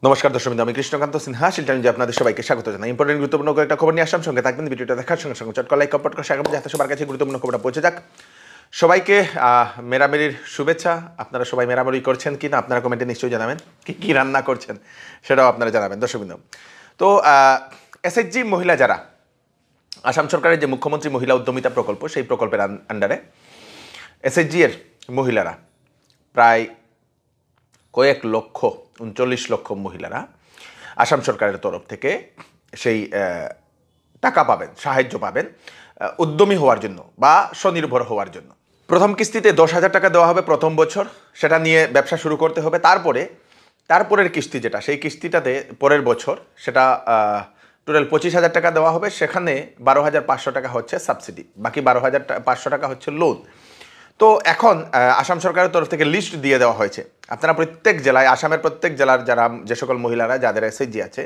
নমস্কার দর্শক, আমি কৃষ্ণকান্ত সিনহা শিলটানিজে আপনাদের সবাইকে স্বাগত জানাই। ইম্পর্টেন্ট গুরুত্বপূর্ণ কয়েকটা খবর নিয়ে আসলাম, সঙ্গে থাকবেন। ভিডিওটা দেখার সঙ্গে সঙ্গে চটকা লাইক কমেন্ট করে আগামী যাতে সবার কাছে গুরুত্বপূর্ণ খবরটা পৌঁছে যাক। সবাইকে মেরামেরির শুভেচ্ছা। আপনারা সবাই মেরামেরি করছেন কি না আপনারা কমেন্টে নিশ্চয়ই জানাবেন। কি রান্না করছেন সেটাও আপনারা জানাবেন দর্শকবৃন্দ। তো এসএইচজি মহিলা যারা, আসাম সরকারের যে মুখ্যমন্ত্রী মহিলা উদ্যমিতা প্রকল্প, সেই প্রকল্পের আন্ডারে এসএইচজি এর মহিলারা প্রায় কয়েক লক্ষ ৩৯ লক্ষ মহিলারা আসাম সরকারের তরফ থেকে সেই টাকা পাবেন, সাহায্য পাবেন উদ্যমী হওয়ার জন্য বা স্বনির্ভর হওয়ার জন্য। প্রথম কিস্তিতে ১০,০০০ টাকা দেওয়া হবে প্রথম বছর, সেটা নিয়ে ব্যবসা শুরু করতে হবে। তারপরের কিস্তি যেটা, সেই কিস্তিটাতে পরের বছর সেটা টোটাল ২৫,০০০ টাকা দেওয়া হবে। সেখানে ১২,৫০০ টাকা হচ্ছে সাবসিডি, বাকি ১২,৫০০ টাকা হচ্ছে লোন। তো এখন আসাম সরকারের তরফ থেকে লিস্ট দিয়ে দেওয়া হয়েছে। আপনারা প্রত্যেক জেলায়, আসামের প্রত্যেক জেলার যারা যে সকল মহিলারা যাদের এসএইচজি আছে,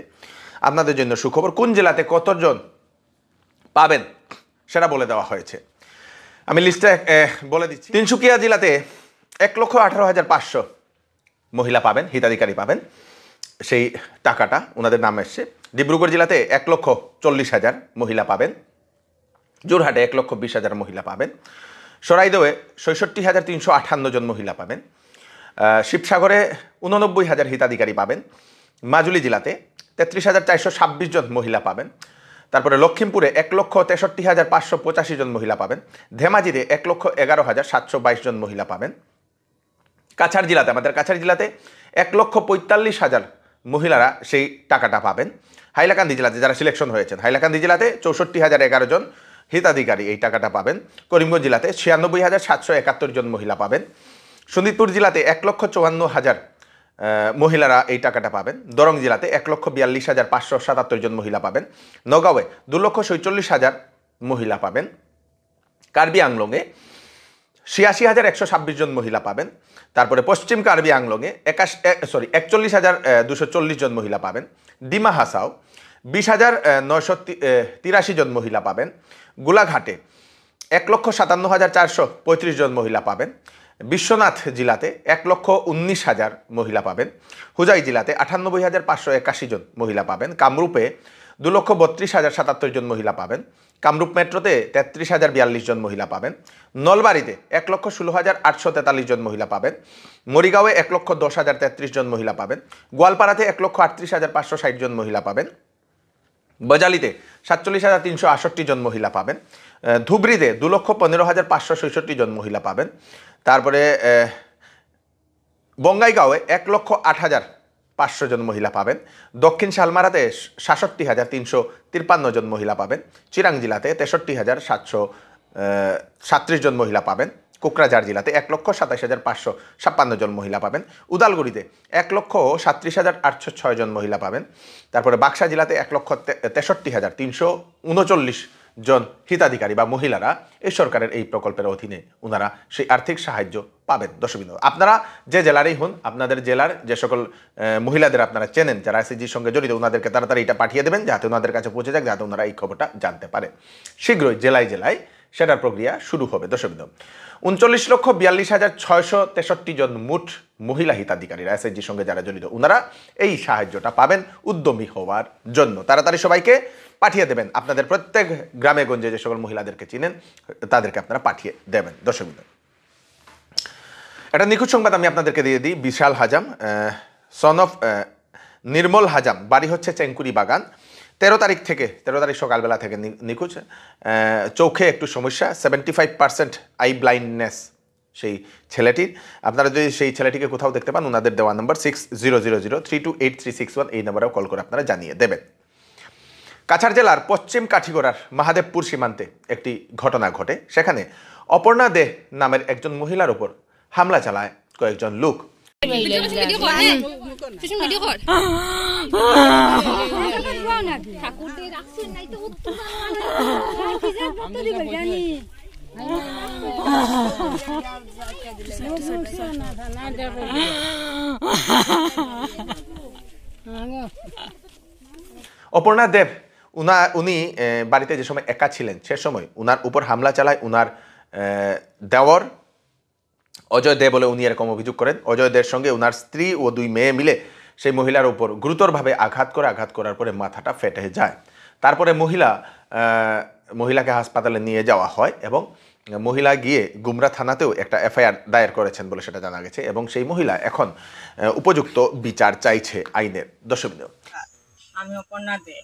আপনাদের জন্য সুখবর। কোন জেলাতে কতজন পাবেন সেটা বলে দেওয়া হয়েছে। আমি লিস্টে বলে দিচ্ছি। তিনসুকিয়া জেলাতে ১,১৮,৫০০ মহিলা পাবেন, হিতাধিকারী পাবেন সেই টাকাটা, ওনাদের নাম এসছে। ডিব্রুগড় জেলাতে ১,৪০,০০০ মহিলা পাবেন। জোরহাটে ১,২০,০০০ মহিলা পাবেন। সরাইদেওয়ে ৬৬,৩৫৮ জন মহিলা পাবেন। শিবসাগরে ৮৯,০০০ হিতাধিকারী পাবেন। মাজুলি জেলাতে ৩৩,৪২৬ জন মহিলা পাবেন। তারপরে লক্ষ্মীমপুরে ১,৬৩,৫৮৫ জন মহিলা পাবেন। ধেমাজিতে ১,১১,৭২২ জন মহিলা পাবেন। কাছাড় জেলাতে, আমাদের কাছাড় জেলাতে ১,৪৫,০০০ মহিলারা সেই টাকাটা পাবেন। হাইলাকান্দি জেলাতে যারা সিলেকশন হয়েছেন, হাইলাকান্দি জেলাতে ৬৪,০১১ জন হিতাধিকারী এই টাকাটা পাবেন। করিমগঞ্জ জেলাতে ৯৬,৭৭১ জন মহিলা পাবেন। শোনিতপুর জেলাতে ১,৫৪,০০০ মহিলারা এই টাকাটা পাবেন। দরং জেলাতে ১,৪২,৫৭৭ জন মহিলা পাবেন। নগাঁওয়ে ২,৪৬,০০০ মহিলা পাবেন। কার্বি আংলংয়ে ৮৬,১২৬ জন মহিলা পাবেন। তারপরে পশ্চিম কার্বি আংলংয়ে ৪১,২৪০ জন মহিলা পাবেন। ডিমা হাসাও ২০,৯৮৩ জন মহিলা পাবেন। গোলাঘাটে ১,৫৭,৪৩৫ জন মহিলা পাবেন। বিশ্বনাথ জেলাতে ১,১৯,০০০ মহিলা পাবেন। হুজাই জেলাতে ৯৮,৫৮১ জন মহিলা পাবেন। কামরূপে ২,৩২,০৭৭ জন মহিলা পাবেন। কামরূপ মেট্রোতে ৩৩,০৪২ জন মহিলা পাবেন। নলবাড়িতে ১,১৬,৮৪৩ জন মহিলা পাবেন। মরিগাঁওয়ে ১,১০,০৩৩ জন মহিলা পাবেন। গোয়ালপাড়াতে ১,৩৮,৫৬০ জন মহিলা পাবেন। বজালিতে ৪৭,৩৬৮ জন মহিলা পাবেন। ধুবড়িতে ২,১৫,৫৬৬ জন মহিলা পাবেন। তারপরে বঙ্গাইগাঁওয়ে ১,০৮,৫০০ জন মহিলা পাবেন। দক্ষিণ শালমারাতে ৬৭,৩৫৩ জন মহিলা পাবেন। চিরাং জেলাতে ৬৩,৭৩৭ জন মহিলা পাবেন। কোকরাঝাড় জেলাতে ১,২৭,৫৫৬ জন মহিলা পাবেন। উদালগুড়িতে ১,৩৭,৮০৬ জন মহিলা পাবেন। তারপরে বাক্সা জেলাতে ১,৬৩,৩৩৯ জন হিতাধিকারী বা মহিলারা এই সরকারের এই প্রকল্পের অধীনে ওনারা সেই আর্থিক সাহায্য পাবেন। দর্শকবৃন্দ, আপনারা যে জেলারই হন, আপনাদের জেলার যে সকল মহিলাদের আপনারা চেনেন যারা এসএইচজির সঙ্গে জড়িত, ওনাদেরকে তাড়াতাড়ি এটা পাঠিয়ে দেবেন যাতে ওনাদের কাছে পৌঁছে যাক, যাতে ওনারা এই খবরটা জানতে পারে। শীঘ্রই জেলায় জেলায় সেটার প্রক্রিয়া শুরু হবে। দর্শকবৃন্দ, ৩৯,৪২,৬৬৩ জন মোট মহিলা হিতাধিকারীরা এসএইচজির সঙ্গে যারা জড়িত, ওনারা এই সাহায্যটা পাবেন উদ্যমী হওয়ার জন্য। তাড়াতাড়ি সবাইকে পাঠিয়ে দেবেন। আপনাদের প্রত্যেক গ্রামে গঞ্জে যে সকল মহিলাদেরকে চিনেন তাদেরকে আপনারা পাঠিয়ে দেবেন। দর্শকবৃন্দ, একটা নিখুঁত সংবাদ আমি আপনাদেরকে দিয়ে দিই। বিশাল হাজাম, সন অফ নির্মল হাজাম, বাড়ি হচ্ছে চেঙ্কুরি বাগান। ১৩ তারিখ সকালবেলা থেকে নিখোঁজ। চোখে একটু সমস্যা, 75% আই ব্লাইন্ডনেস সেই ছেলেটির। আপনারা যদি সেই ছেলেটিকে কোথাও দেখতে পান, ওনাদের দেওয়া নম্বর 6000032836 এই নম্বরেও কল করে আপনারা জানিয়ে দেবেন। কাছাড় জেলার পশ্চিম কাঠিগড়ার মহাদেবপুর সীমান্তে একটি ঘটনা ঘটে। সেখানে অপর্ণা দে নামের একজন মহিলার উপর হামলা চালায় কয়েকজন লোক। অপর্ণা দেব উনি বাড়িতে যে সময় একা ছিলেন সে সময় উনার উপর হামলা চালায় উনার দেওর অজয় দে বলে উনি এরকম অভিযোগ করেন। অজয় দের সঙ্গে উনার স্ত্রী ও দুই মেয়ে মিলে সেই মহিলার উপর গুরুতরভাবে আঘাত করার পরে মাথাটা ফেটে যায়। তারপরে মহিলাকে হাসপাতালে নিয়ে যাওয়া হয় এবং মহিলা গিয়ে গুমরা থানাতেও একটা এফআইআর দায়ের করেছেন বলে সেটা জানা গেছে এবং সেই মহিলা এখন উপযুক্ত বিচার চাইছে আইনের। দর্শকবৃন্দ, আমি অপর্ণা দে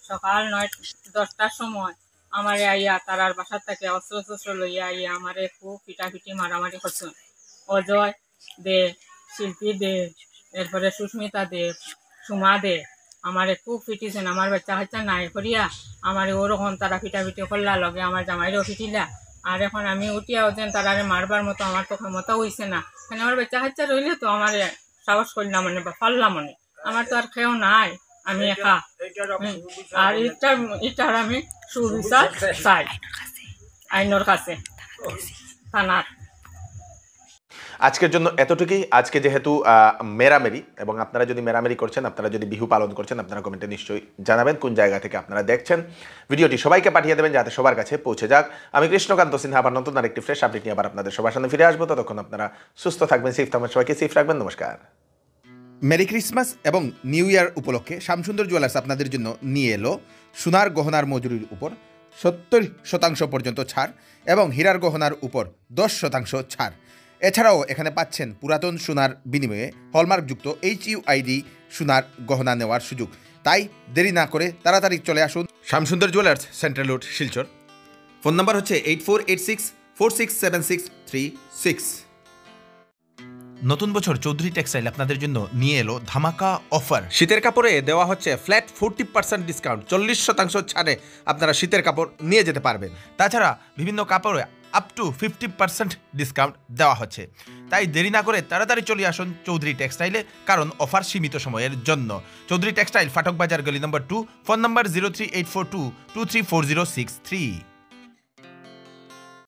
সকাল 9-10টার সময় আমারে আইয়া তারার বাসার থেকে অস্ত্র লইয়া আইয়া আমারে খুব পিটাপিটি মারামারি করছেন। অজয় দে, শিল্পী দে, এরপরে সুস্মিতা দে, সুমা দে আমারে খুব পিটিছেন। আমার বাচ্চা নাই করিয়া আমারে ওরকম তারা পিটাপিটি করলা, লগে আমার জামাইরেও পিটিলা। আর এখন আমি উঠিয়া ওদের তারারে মারবার মতো আমার তো ক্ষমতা হইছে না, কারণ আমার বাচ্চা রইলে তো আমার সাহস করলাম মনে বা পারলাম মনে, আমার তো আর খেয়েও নাই, আমি একা। আর এটার আমি সুবিচার চাই আইনের কাছে, থানার। আজকের জন্য এতটুকুই। আজকে যেহেতু মেরামেরি, এবং আপনারা যদি মেরামেরি করছেন, আপনারা যদি বিহু পালন করছেন, আপনারা কমেন্টে নিশ্চয়ই জানাবেন কোন জায়গা থেকে আপনারা দেখছেন। ভিডিওটি সবাইকে পাঠিয়ে দেবেন যাতে সবার কাছে পৌঁছে যাক। আমি কৃষ্ণকান্ত সিনহা আবার নতুন আরেকটি ফ্রেশ আপডেট নিয়ে আবার আপনাদের সবার সামনে ফিরে আসবো। ততক্ষণ আপনারা সুস্থ থাকবেন, সেফ থাকবেন, সবাইকে সেফ রাখবেন। নমস্কার। মেরি ক্রিসমাস এবং নিউ ইয়ার উপলক্ষে শ্যামসুন্দর জুয়েলার্স আপনাদের জন্য নিয়ে এলো সোনার গহনার মজুরির উপর 70% পর্যন্ত ছাড় এবং হীরার গহনার উপর 10% ছাড়। এছাড়াও এখানে পাচ্ছেন পুরাতন সোনার বিনিময়ে হলমার্কযুক্ত HUID সোনার গহনা নেওয়ার সুযোগ। তাই দেরি না করে তাড়াতাড়ি চলে আসুন Shyamsundar jewellers, central road, Silchar. Phone number হচ্ছে 8486467636। নতুন বছর চৌধুরী টেক্সটাইল আপনাদের জন্য নিয়ে এলো ধামাকা অফার। শীতের কাপড়ে দেওয়া হচ্ছে ফ্ল্যাট 40% ডিসকাউন্ট, 40% ছাড়ে আপনারা শীতের কাপড় নিয়ে যেতে পারবেন। তাছাড়া বিভিন্ন কাপড়ে আপ টু 50% ডিসকাউন্ট দেওয়া হচ্ছে। তাই দেরি না করে তাড়াতাড়ি চলে আসুন চৌধুরী টেক্সটাইলে, কারণ অফার সীমিত সময়ের জন্য। চৌধুরী টেক্সটাইল, ফাটক বাজার, গলি নম্বর 2। ফোন নম্বর 03842234063।